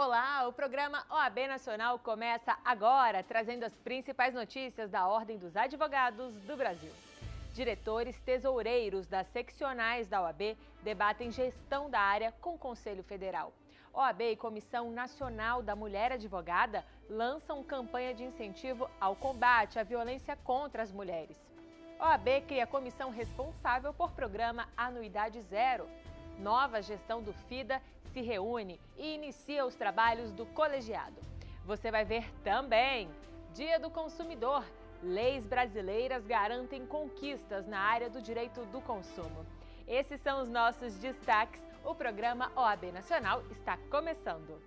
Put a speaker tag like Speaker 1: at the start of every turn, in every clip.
Speaker 1: Olá, o programa OAB Nacional começa agora, trazendo as principais notícias da Ordem dos Advogados do Brasil. Diretores tesoureiros das seccionais da OAB debatem gestão da área com o Conselho Federal. OAB e Comissão Nacional da Mulher Advogada lançam campanha de incentivo ao combate à violência contra as mulheres. OAB cria comissão responsável por programa Anuidade Zero. Nova gestão do FIDA se reúne e inicia os trabalhos do colegiado. Você vai ver também Dia do Consumidor. Leis brasileiras garantem conquistas na área do direito do consumo. Esses são os nossos destaques. O programa OAB Nacional está começando.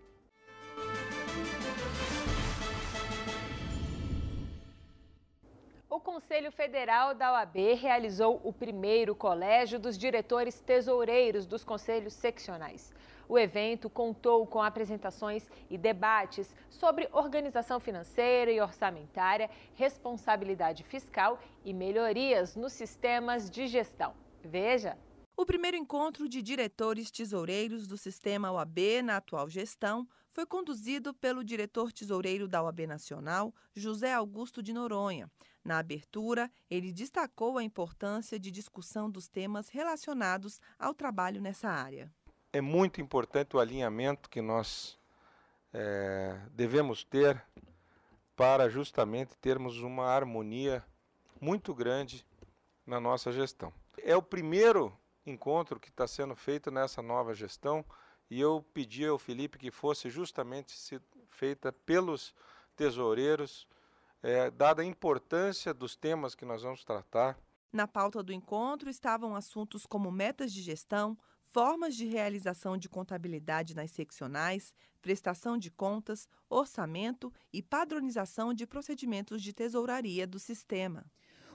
Speaker 1: O Conselho Federal da OAB realizou o primeiro colégio dos diretores tesoureiros dos conselhos seccionais. O evento contou com apresentações e debates sobre organização financeira e orçamentária, responsabilidade fiscal e melhorias nos sistemas de gestão. Veja!
Speaker 2: O primeiro encontro de diretores tesoureiros do sistema OAB na atual gestão foi conduzido pelo diretor tesoureiro da OAB Nacional, José Augusto de Noronha. Na abertura, ele destacou a importância de discussão dos temas relacionados ao trabalho nessa área.
Speaker 3: É muito importante o alinhamento que nós devemos ter para justamente termos uma harmonia muito grande na nossa gestão. É o primeiro encontro que está sendo feito nessa nova gestão e eu pedi ao Felipe que fosse justamente feita pelos tesoureiros, dada a importância dos temas que nós vamos tratar.
Speaker 2: Na pauta do encontro estavam assuntos como metas de gestão, formas de realização de contabilidade nas seccionais, prestação de contas, orçamento e padronização de procedimentos de tesouraria do sistema.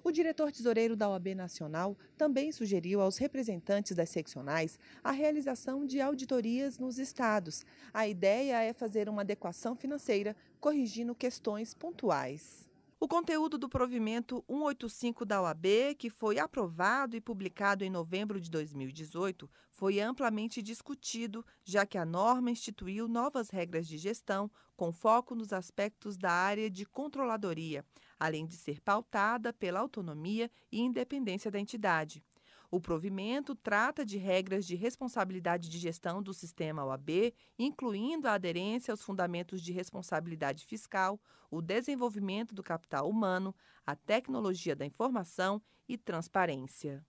Speaker 2: O diretor tesoureiro da OAB Nacional também sugeriu aos representantes das seccionais a realização de auditorias nos estados. A ideia é fazer uma adequação financeira, corrigindo questões pontuais. O conteúdo do provimento 185 da OAB, que foi aprovado e publicado em novembro de 2018, foi amplamente discutido, já que a norma instituiu novas regras de gestão com foco nos aspectos da área de controladoria, além de ser pautada pela autonomia e independência da entidade. O provimento trata de regras de responsabilidade de gestão do sistema OAB, incluindo a aderência aos fundamentos de responsabilidade fiscal, o desenvolvimento do capital humano, a tecnologia da informação e transparência.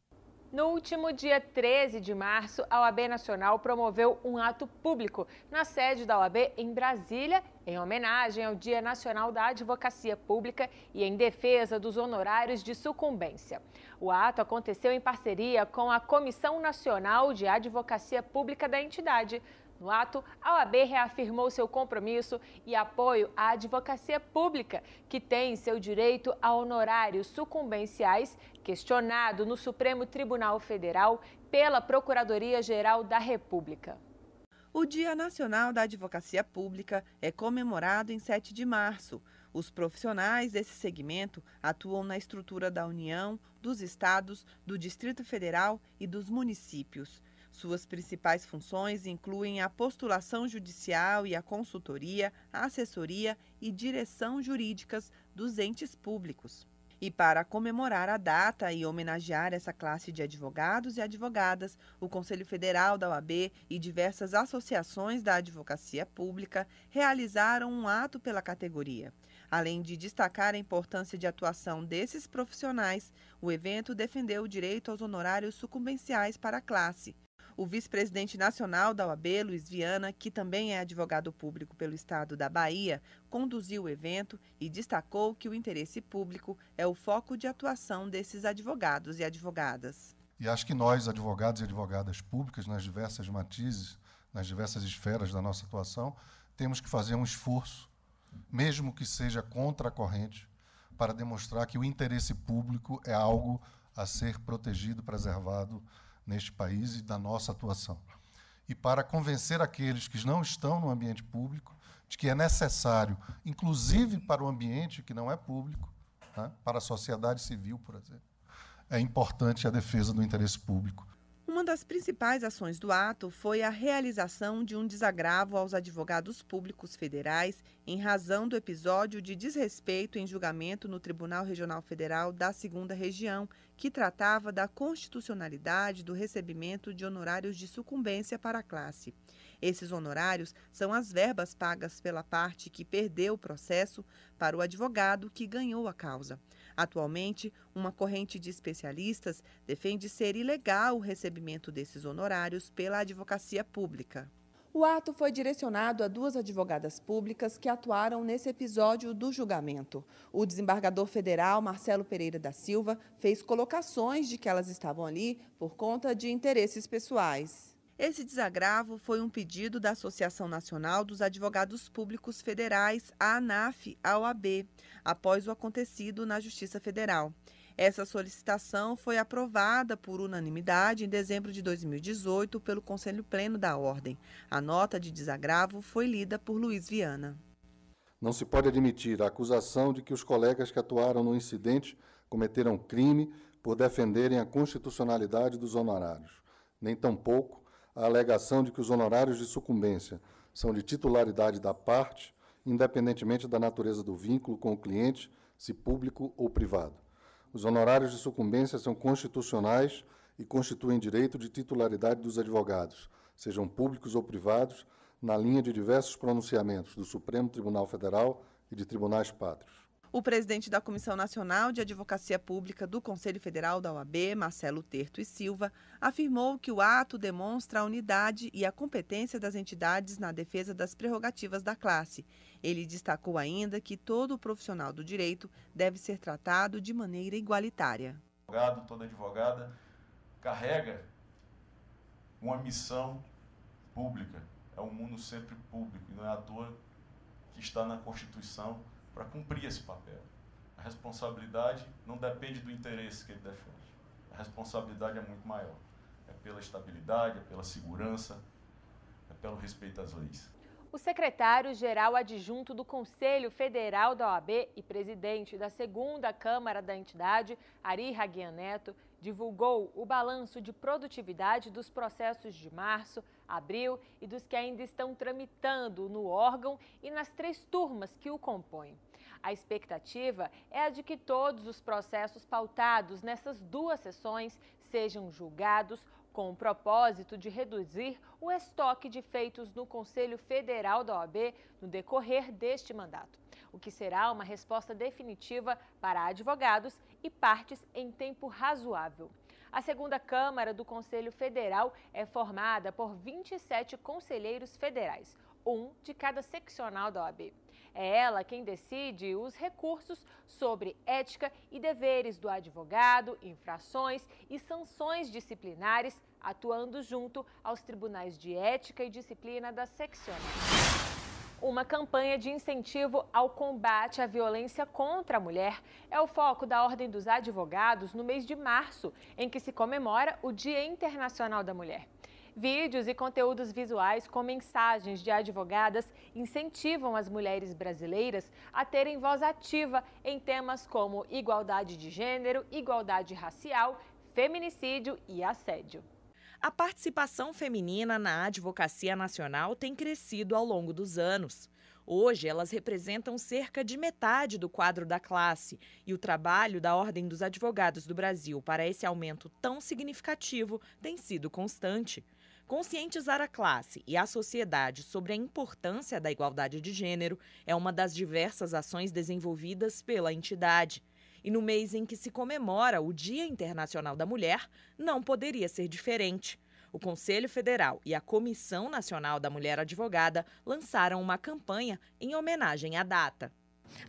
Speaker 1: No último dia 13 de março, a OAB Nacional promoveu um ato público na sede da OAB em Brasília, em homenagem ao Dia Nacional da Advocacia Pública e em defesa dos honorários de sucumbência. O ato aconteceu em parceria com a Comissão Nacional de Advocacia Pública da entidade. No ato, a OAB reafirmou seu compromisso e apoio à advocacia pública, que tem seu direito a honorários sucumbenciais questionado no Supremo Tribunal Federal pela Procuradoria-Geral da República.
Speaker 2: O Dia Nacional da Advocacia Pública é comemorado em 7 de março. Os profissionais desse segmento atuam na estrutura da União, dos estados, do Distrito Federal e dos municípios. Suas principais funções incluem a postulação judicial e a consultoria, a assessoria e direção jurídicas dos entes públicos. E para comemorar a data e homenagear essa classe de advogados e advogadas, o Conselho Federal da OAB e diversas associações da advocacia pública realizaram um ato pela categoria. Além de destacar a importância de atuação desses profissionais, o evento defendeu o direito aos honorários sucumbenciais para a classe. O vice-presidente nacional da OAB, Luiz Viana, que também é advogado público pelo estado da Bahia, conduziu o evento e destacou que o interesse público é o foco de atuação desses advogados e advogadas.
Speaker 4: E acho que nós, advogados e advogadas públicas, nas diversas matizes, nas diversas esferas da nossa atuação, temos que fazer um esforço, mesmo que seja contra a corrente, para demonstrar que o interesse público é algo a ser protegido, preservado neste país e da nossa atuação. E para convencer aqueles que não estão no ambiente público de que é necessário, inclusive para o ambiente que não é público, né, para a sociedade civil, por exemplo, é importante a defesa do interesse público.
Speaker 2: Uma das principais ações do ato foi a realização de um desagravo aos advogados públicos federais em razão do episódio de desrespeito em julgamento no Tribunal Regional Federal da 2ª Região, que tratava da constitucionalidade do recebimento de honorários de sucumbência para a classe. Esses honorários são as verbas pagas pela parte que perdeu o processo para o advogado que ganhou a causa. Atualmente, uma corrente de especialistas defende ser ilegal o recebimento desses honorários pela advocacia pública. O ato foi direcionado a 2 advogadas públicas que atuaram nesse episódio do julgamento. O desembargador federal Marcelo Pereira da Silva fez colocações de que elas estavam ali por conta de interesses pessoais. Esse desagravo foi um pedido da Associação Nacional dos Advogados Públicos Federais, a ANAF, à OAB, após o acontecido na Justiça Federal. Essa solicitação foi aprovada por unanimidade em dezembro de 2018 pelo Conselho Pleno da Ordem. A nota de desagravo foi lida por Luiz Viana.
Speaker 4: Não se pode admitir a acusação de que os colegas que atuaram no incidente cometeram crime por defenderem a constitucionalidade dos honorários, nem tampouco a alegação de que os honorários de sucumbência são de titularidade da parte, independentemente da natureza do vínculo com o cliente, se público ou privado. Os honorários de sucumbência são constitucionais e constituem direito de titularidade dos advogados, sejam públicos ou privados, na linha de diversos pronunciamentos do Supremo Tribunal Federal e de tribunais pátrios.
Speaker 2: O presidente da Comissão Nacional de Advocacia Pública do Conselho Federal da OAB, Marcelo Terto e Silva, afirmou que o ato demonstra a unidade e a competência das entidades na defesa das prerrogativas da classe. Ele destacou ainda que todo profissional do direito deve ser tratado de maneira igualitária.
Speaker 5: Toda advogada carrega uma missão pública. É um mundo sempre público e não é à toa que está na Constituição para cumprir esse papel. A responsabilidade não depende do interesse que ele defende. A responsabilidade é muito maior. É pela estabilidade, é pela segurança, é pelo respeito às leis.
Speaker 1: O secretário-geral adjunto do Conselho Federal da OAB e presidente da 2ª Câmara da entidade, Ari Raguian Neto, divulgou o balanço de produtividade dos processos de março, abril e dos que ainda estão tramitando no órgão e nas 3 turmas que o compõem. A expectativa é a de que todos os processos pautados nessas 2 sessões sejam julgados com o propósito de reduzir o estoque de feitos no Conselho Federal da OAB no decorrer deste mandato, o que será uma resposta definitiva para advogados e partes em tempo razoável. A 2ª Câmara do Conselho Federal é formada por 27 conselheiros federais, um de cada seccional da OAB. É ela quem decide os recursos sobre ética e deveres do advogado, infrações e sanções disciplinares, atuando junto aos tribunais de ética e disciplina das seccionais. Uma campanha de incentivo ao combate à violência contra a mulher é o foco da Ordem dos Advogados no mês de março, em que se comemora o Dia Internacional da Mulher. Vídeos e conteúdos visuais com mensagens de advogadas incentivam as mulheres brasileiras a terem voz ativa em temas como igualdade de gênero, igualdade racial, feminicídio e assédio.
Speaker 6: A participação feminina na advocacia nacional tem crescido ao longo dos anos. Hoje, elas representam cerca de metade do quadro da classe e o trabalho da Ordem dos Advogados do Brasil para esse aumento tão significativo tem sido constante. Conscientizar a classe e a sociedade sobre a importância da igualdade de gênero é uma das diversas ações desenvolvidas pela entidade. E no mês em que se comemora o Dia Internacional da Mulher, não poderia ser diferente. O Conselho Federal e a Comissão Nacional da Mulher Advogada lançaram uma campanha em homenagem à data.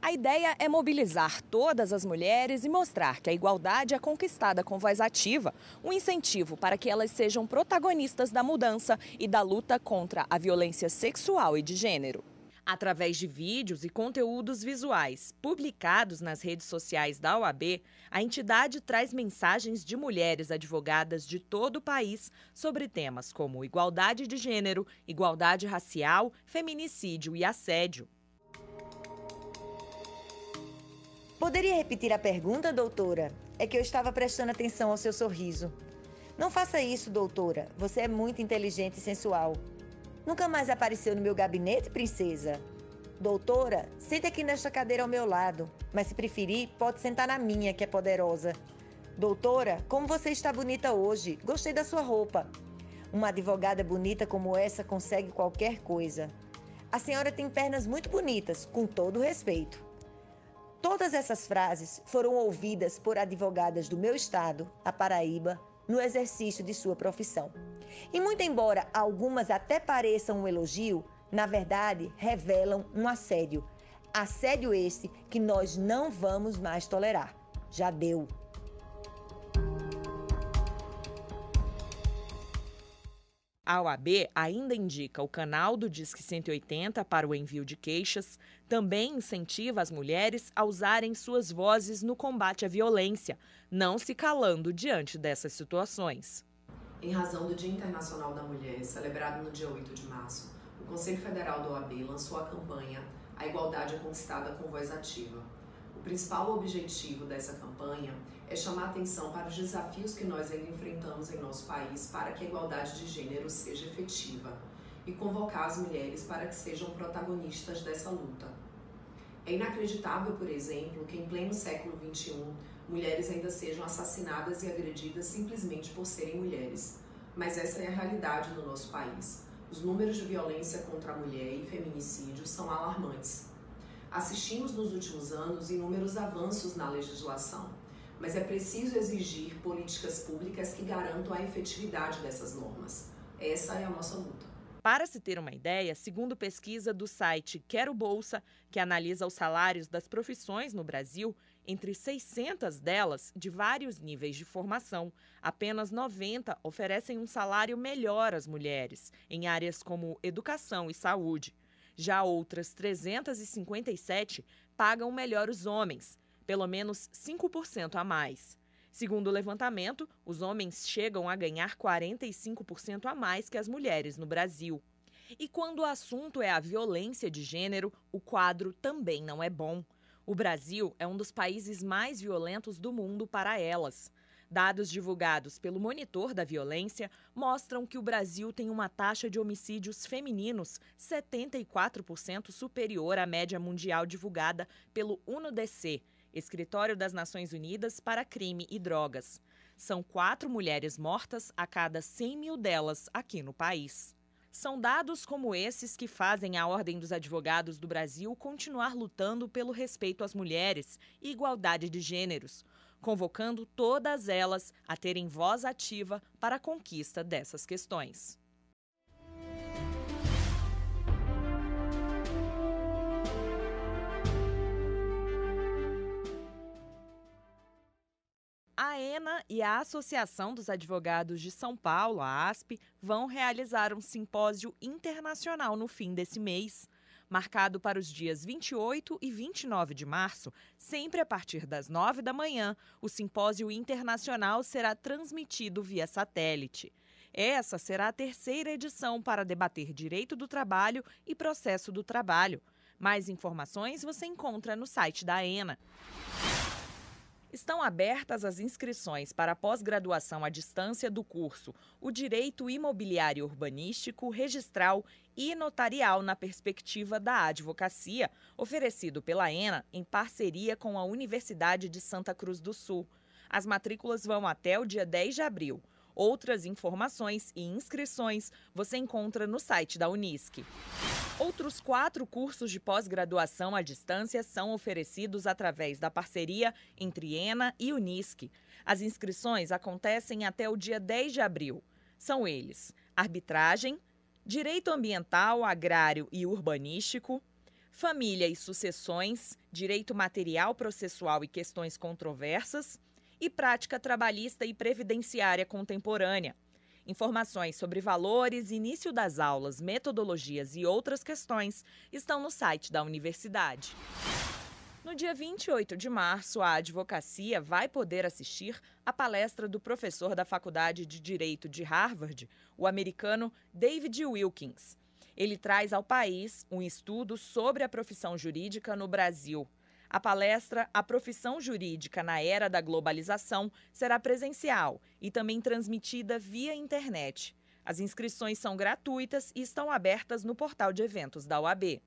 Speaker 6: A ideia é mobilizar todas as mulheres e mostrar que a igualdade é conquistada com voz ativa, um incentivo para que elas sejam protagonistas da mudança e da luta contra a violência sexual e de gênero. Através de vídeos e conteúdos visuais publicados nas redes sociais da OAB, a entidade traz mensagens de mulheres advogadas de todo o país sobre temas como igualdade de gênero, igualdade racial, feminicídio e assédio.
Speaker 7: Poderia repetir a pergunta, doutora? É que eu estava prestando atenção ao seu sorriso. Não faça isso, doutora. Você é muito inteligente e sensual. Nunca mais apareceu no meu gabinete, princesa? Doutora, sente aqui nesta cadeira ao meu lado, mas se preferir, pode sentar na minha, que é poderosa. Doutora, como você está bonita hoje. Gostei da sua roupa. Uma advogada bonita como essa consegue qualquer coisa. A senhora tem pernas muito bonitas, com todo respeito. Todas essas frases foram ouvidas por advogadas do meu estado, a Paraíba, no exercício de sua profissão. E muito embora algumas até pareçam um elogio, na verdade revelam um assédio. Assédio esse que nós não vamos mais tolerar. Já deu.
Speaker 6: A OAB ainda indica o canal do Disque 180 para o envio de queixas, também incentiva as mulheres a usarem suas vozes no combate à violência, não se calando diante dessas situações.
Speaker 8: Em razão do Dia Internacional da Mulher, celebrado no dia 8 de março, o Conselho Federal da OAB lançou a campanha A Igualdade é Conquistada com Voz Ativa. O principal objetivo dessa campanha é chamar a atenção para os desafios que nós ainda enfrentamos em nosso país para que a igualdade de gênero seja efetiva e convocar as mulheres para que sejam protagonistas dessa luta. É inacreditável, por exemplo, que em pleno século XXI, mulheres ainda sejam assassinadas e agredidas simplesmente por serem mulheres. Mas essa é a realidade no nosso país. Os números de violência contra a mulher e feminicídio são alarmantes. Assistimos nos últimos anos inúmeros avanços na legislação, mas é preciso exigir políticas públicas que garantam a efetividade dessas normas. Essa é a nossa luta.
Speaker 6: Para se ter uma ideia, segundo pesquisa do site Quero Bolsa, que analisa os salários das profissões no Brasil, entre 600 delas, de vários níveis de formação, apenas 90 oferecem um salário melhor às mulheres, em áreas como educação e saúde. Já outras 357 pagam melhor os homens, pelo menos 5% a mais. Segundo o levantamento, os homens chegam a ganhar 45% a mais que as mulheres no Brasil. E quando o assunto é a violência de gênero, o quadro também não é bom. O Brasil é um dos países mais violentos do mundo para elas. Dados divulgados pelo Monitor da Violência mostram que o Brasil tem uma taxa de homicídios femininos 74% superior à média mundial divulgada pelo UNODC, Escritório das Nações Unidas para Crime e Drogas. São 4 mulheres mortas a cada 100 mil delas aqui no país. São dados como esses que fazem a Ordem dos Advogados do Brasil continuar lutando pelo respeito às mulheres e igualdade de gêneros, convocando todas elas a terem voz ativa para a conquista dessas questões. A ENA e a Associação dos Advogados de São Paulo, a ASP, vão realizar um simpósio internacional no fim desse mês. Marcado para os dias 28 e 29 de março, sempre a partir das 9 da manhã, o simpósio internacional será transmitido via satélite. Essa será a terceira edição para debater direito do trabalho e processo do trabalho. Mais informações você encontra no site da ENA. Estão abertas as inscrições para a pós-graduação à distância do curso O Direito Imobiliário Urbanístico, Registral e Notarial na Perspectiva da Advocacia, oferecido pela ENA em parceria com a Universidade de Santa Cruz do Sul. As matrículas vão até o dia 10 de abril. Outras informações e inscrições você encontra no site da Unisc. Outros 4 cursos de pós-graduação à distância são oferecidos através da parceria entre ENA e Unisc. As inscrições acontecem até o dia 10 de abril. São eles: Arbitragem, Direito Ambiental, Agrário e Urbanístico, Família e Sucessões, Direito Material, Processual e Questões Controversas e Prática Trabalhista e Previdenciária Contemporânea. Informações sobre valores, início das aulas, metodologias e outras questões estão no site da universidade. No dia 28 de março, a advocacia vai poder assistir à palestra do professor da Faculdade de Direito de Harvard, o americano David Wilkins. Ele traz ao país um estudo sobre a profissão jurídica no Brasil. A palestra A Profissão Jurídica na Era da Globalização será presencial e também transmitida via internet. As inscrições são gratuitas e estão abertas no portal de eventos da OAB.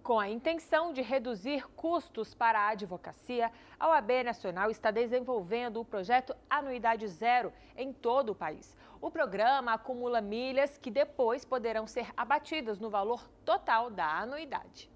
Speaker 1: Com a intenção de reduzir custos para a advocacia, a OAB Nacional está desenvolvendo o projeto Anuidade Zero em todo o país. O programa acumula milhas que depois poderão ser abatidas no valor total da anuidade.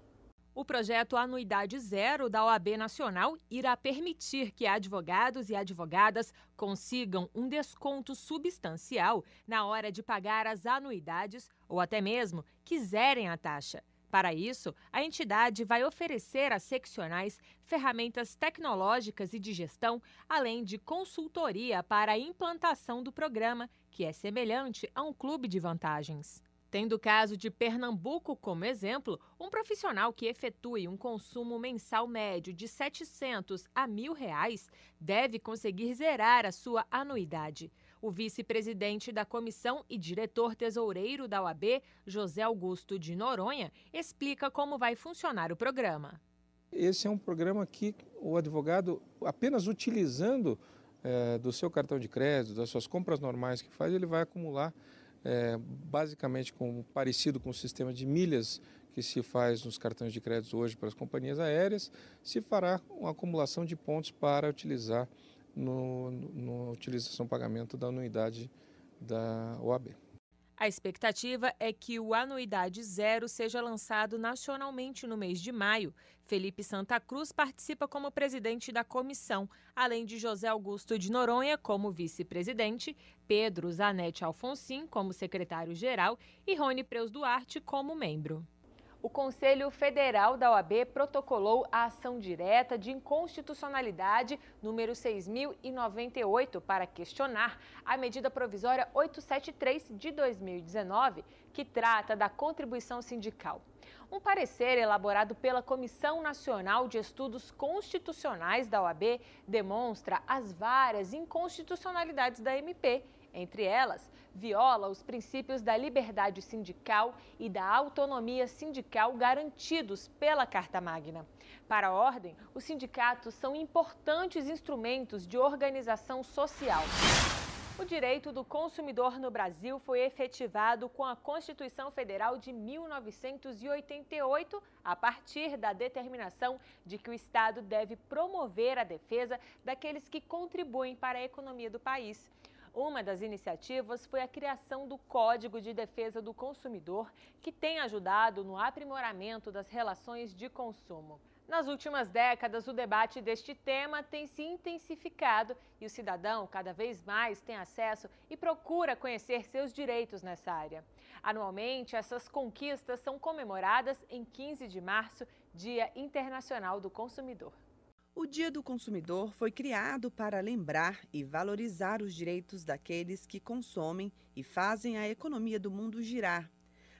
Speaker 1: O projeto Anuidade Zero da OAB Nacional irá permitir que advogados e advogadas consigam um desconto substancial na hora de pagar as anuidades ou até mesmo quiserem a taxa. Para isso, a entidade vai oferecer às seccionais ferramentas tecnológicas e de gestão, além de consultoria para a implantação do programa, que é semelhante a um clube de vantagens. Tendo o caso de Pernambuco como exemplo, um profissional que efetue um consumo mensal médio de R$ 700 a R$ 1.000 deve conseguir zerar a sua anuidade. O vice-presidente da comissão e diretor tesoureiro da OAB, José Augusto de Noronha, explica como vai funcionar o programa.
Speaker 3: Esse é um programa que o advogado, apenas utilizando do seu cartão de crédito, das suas compras normais que faz, ele vai acumular basicamente parecido com o sistema de milhas que se faz nos cartões de crédito hoje para as companhias aéreas, se fará uma acumulação de pontos para utilizar no utilização pagamento da anuidade da OAB.
Speaker 1: A expectativa é que o Anuidade Zero seja lançado nacionalmente no mês de maio. Felipe Santa Cruz participa como presidente da comissão, além de José Augusto de Noronha como vice-presidente, Pedro Zanetti Alfonsin como secretário-geral e Rony Preus Duarte como membro. O Conselho Federal da OAB protocolou a ação direta de inconstitucionalidade número 6.098 para questionar a medida provisória 873 de 2019, que trata da contribuição sindical. Um parecer elaborado pela Comissão Nacional de Estudos Constitucionais da OAB demonstra as várias inconstitucionalidades da MP. Entre elas, viola os princípios da liberdade sindical e da autonomia sindical garantidos pela Carta Magna. Para a ordem, os sindicatos são importantes instrumentos de organização social. O direito do consumidor no Brasil foi efetivado com a Constituição Federal de 1988, a partir da determinação de que o Estado deve promover a defesa daqueles que contribuem para a economia do país. Uma das iniciativas foi a criação do Código de Defesa do Consumidor, que tem ajudado no aprimoramento das relações de consumo. Nas últimas décadas, o debate deste tema tem se intensificado e o cidadão cada vez mais tem acesso e procura conhecer seus direitos nessa área. Anualmente, essas conquistas são comemoradas em 15 de março, Dia Internacional do Consumidor.
Speaker 2: O Dia do Consumidor foi criado para lembrar e valorizar os direitos daqueles que consomem e fazem a economia do mundo girar.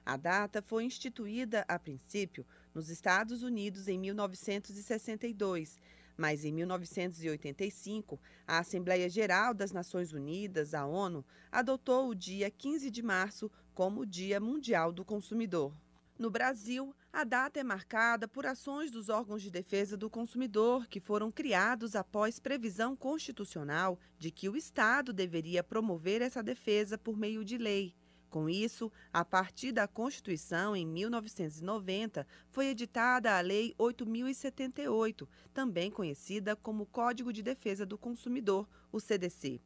Speaker 2: A data foi instituída, a princípio, nos Estados Unidos em 1962, mas em 1985, a Assembleia Geral das Nações Unidas, a ONU, adotou o dia 15 de março como o Dia Mundial do Consumidor. No Brasil, a data é marcada por ações dos órgãos de defesa do consumidor que foram criados após previsão constitucional de que o Estado deveria promover essa defesa por meio de lei. Com isso, a partir da Constituição, em 1990, foi editada a Lei 8.078, também conhecida como Código de Defesa do Consumidor, o CDC.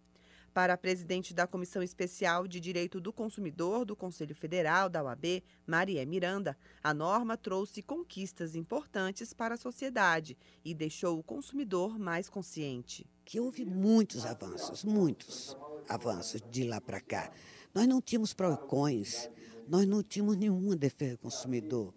Speaker 2: Para a presidente da Comissão Especial de Direito do Consumidor do Conselho Federal da OAB, Maria Miranda, a norma trouxe conquistas importantes para a sociedade e deixou o consumidor mais consciente.
Speaker 9: Que houve muitos avanços de lá para cá. Nós não tínhamos PROCONs, nós não tínhamos nenhuma defesa do consumidor.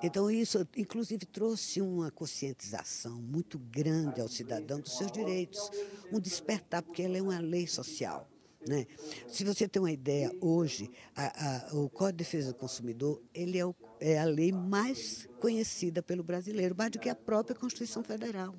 Speaker 9: Então isso, inclusive, trouxe uma conscientização muito grande ao cidadão dos seus direitos, um despertar, porque ela é uma lei social, né? Se você tem uma ideia, hoje, o Código de Defesa do Consumidor, ele é a lei mais conhecida pelo brasileiro, mais do que a própria Constituição Federal.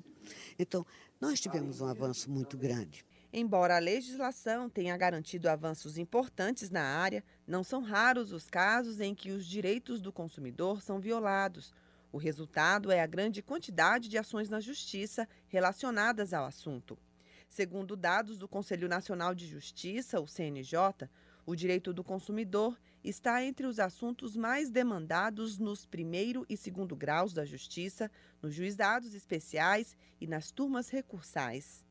Speaker 9: Então, nós tivemos um avanço muito grande.
Speaker 2: Embora a legislação tenha garantido avanços importantes na área, não são raros os casos em que os direitos do consumidor são violados. O resultado é a grande quantidade de ações na Justiça relacionadas ao assunto. Segundo dados do Conselho Nacional de Justiça, o CNJ, o direito do consumidor está entre os assuntos mais demandados nos primeiro e segundo graus da Justiça, nos juizados especiais e nas turmas recursais.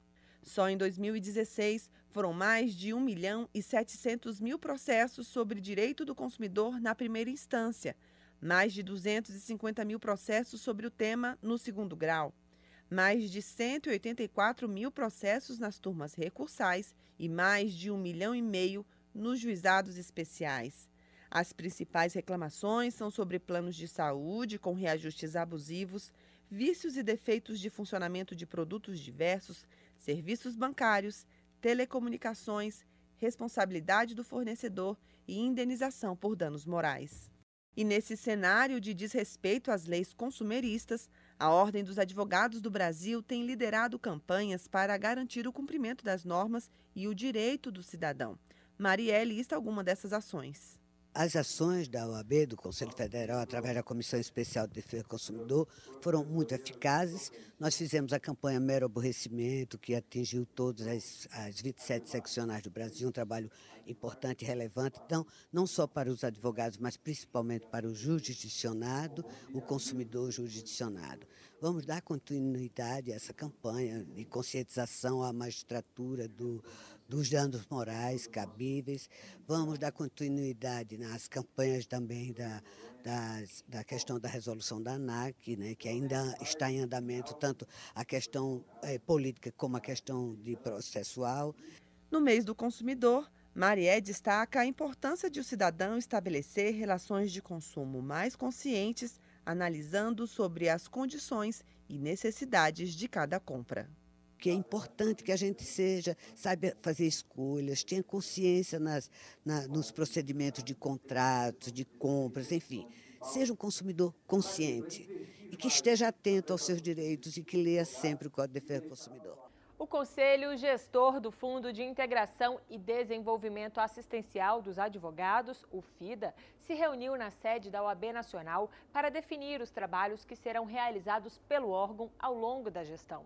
Speaker 2: Só em 2016, foram mais de 1.700.000 processos sobre direito do consumidor na primeira instância, mais de 250.000 processos sobre o tema no segundo grau, mais de 184.000 processos nas turmas recursais e mais de 1,5 milhão nos juizados especiais. As principais reclamações são sobre planos de saúde com reajustes abusivos, vícios e defeitos de funcionamento de produtos diversos, serviços bancários, telecomunicações, responsabilidade do fornecedor e indenização por danos morais. E nesse cenário de desrespeito às leis consumeristas, a Ordem dos Advogados do Brasil tem liderado campanhas para garantir o cumprimento das normas e o direito do cidadão. Marielle lista alguma dessas ações.
Speaker 9: As ações da OAB, do Conselho Federal, através da Comissão Especial de Defesa do Consumidor, foram muito eficazes. Nós fizemos a campanha Mero Aborrecimento, que atingiu todas as 27 seccionais do Brasil, um trabalho importante e relevante. Então, não só para os advogados, mas principalmente para o jurisdicionado, o consumidor jurisdicionado. Vamos dar continuidade a essa campanha de conscientização à magistratura dos danos morais cabíveis. Vamos dar continuidade nas campanhas também da questão da resolução da ANAC, né, que ainda está em andamento, tanto a questão política como a questão de processual.
Speaker 2: No mês do consumidor, Marielle destaca a importância de o cidadão estabelecer relações de consumo mais conscientes, analisando sobre as condições e necessidades de cada compra.
Speaker 9: Que é importante que a gente saiba fazer escolhas, tenha consciência nos procedimentos de contratos, de compras, enfim. Seja um consumidor consciente e que esteja atento aos seus direitos e que leia sempre o Código de Defesa do Consumidor.
Speaker 1: O Conselho Gestor do Fundo de Integração e Desenvolvimento Assistencial dos Advogados, o FIDA, se reuniu na sede da OAB Nacional para definir os trabalhos que serão realizados pelo órgão ao longo da gestão.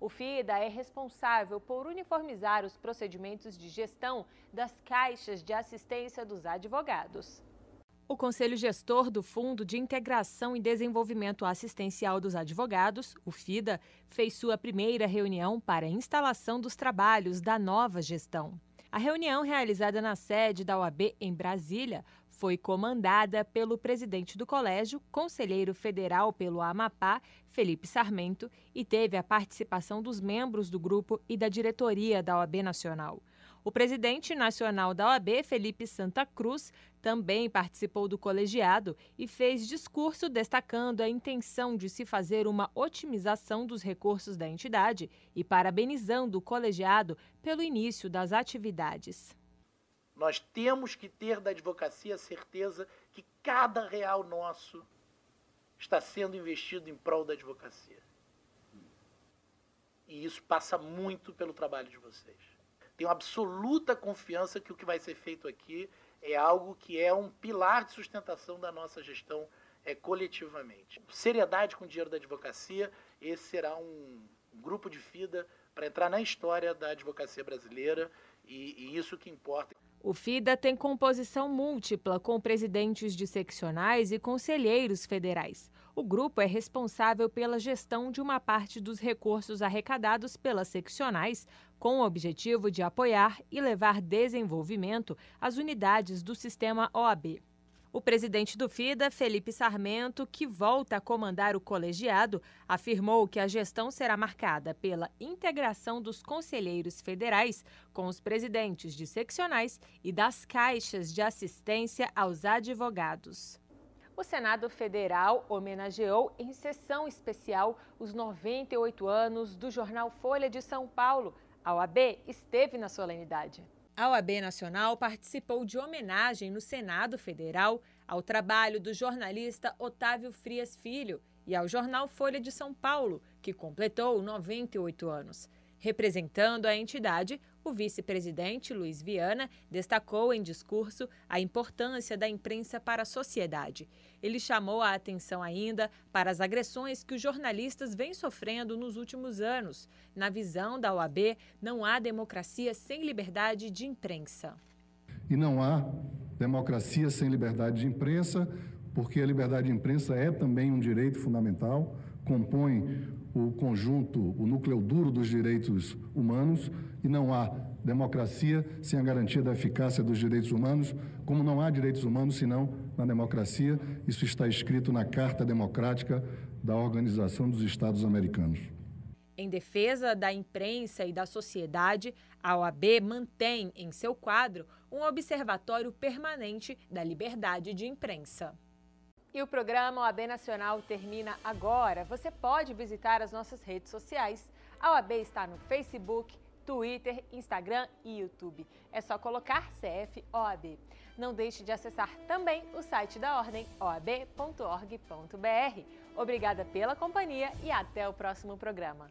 Speaker 1: O FIDA é responsável por uniformizar os procedimentos de gestão das caixas de assistência dos advogados. O Conselho Gestor do Fundo de Integração e Desenvolvimento Assistencial dos Advogados, o FIDA, fez sua primeira reunião para a instalação dos trabalhos da nova gestão. A reunião, realizada na sede da OAB em Brasília, foi comandada pelo presidente do colégio, conselheiro federal pelo Amapá, Felipe Sarmento, e teve a participação dos membros do grupo e da diretoria da OAB Nacional. O presidente nacional da OAB, Felipe Santa Cruz, também participou do colegiado e fez discurso destacando a intenção de se fazer uma otimização dos recursos da entidade e parabenizando o colegiado pelo início das atividades.
Speaker 10: Nós temos que ter da advocacia a certeza que cada real nosso está sendo investido em prol da advocacia. E isso passa muito pelo trabalho de vocês. Tenho absoluta confiança que o que vai ser feito aqui é algo que é um pilar de sustentação da nossa gestão coletivamente. Seriedade com o dinheiro da advocacia, esse será um grupo de FIDA para entrar na história da advocacia brasileira e isso que importa.
Speaker 1: O FIDA tem composição múltipla, com presidentes de seccionais e conselheiros federais. O grupo é responsável pela gestão de uma parte dos recursos arrecadados pelas seccionais, com o objetivo de apoiar e levar desenvolvimento às unidades do sistema OAB. O presidente do FIDA, Felipe Sarmento, que volta a comandar o colegiado, afirmou que a gestão será marcada pela integração dos conselheiros federais com os presidentes de seccionais e das caixas de assistência aos advogados. O Senado Federal homenageou em sessão especial os 98 anos do jornal Folha de São Paulo. A OAB esteve na solenidade. A OAB Nacional participou de homenagem no Senado Federal ao trabalho do jornalista Otávio Frias Filho e ao jornal Folha de São Paulo, que completou 98 anos. Representando a entidade, O vice-presidente, Luiz Viana, destacou em discurso a importância da imprensa para a sociedade. Ele chamou a atenção ainda para as agressões que os jornalistas vêm sofrendo nos últimos anos. Na visão da OAB, não há democracia sem liberdade de imprensa.
Speaker 11: E não há democracia sem liberdade de imprensa, porque a liberdade de imprensa é também um direito fundamental, compõe o conjunto, o núcleo duro dos direitos humanos, e não há democracia sem a garantia da eficácia dos direitos humanos, como não há direitos humanos senão na democracia. Isso está escrito na Carta Democrática da Organização dos Estados Americanos.
Speaker 1: Em defesa da imprensa e da sociedade, a OAB mantém em seu quadro um observatório permanente da liberdade de imprensa. E o programa OAB Nacional termina agora. Você pode visitar as nossas redes sociais. A OAB está no Facebook, Twitter, Instagram e YouTube. É só colocar CF OAB. Não deixe de acessar também o site da Ordem, oab.org.br. Obrigada pela companhia e até o próximo programa.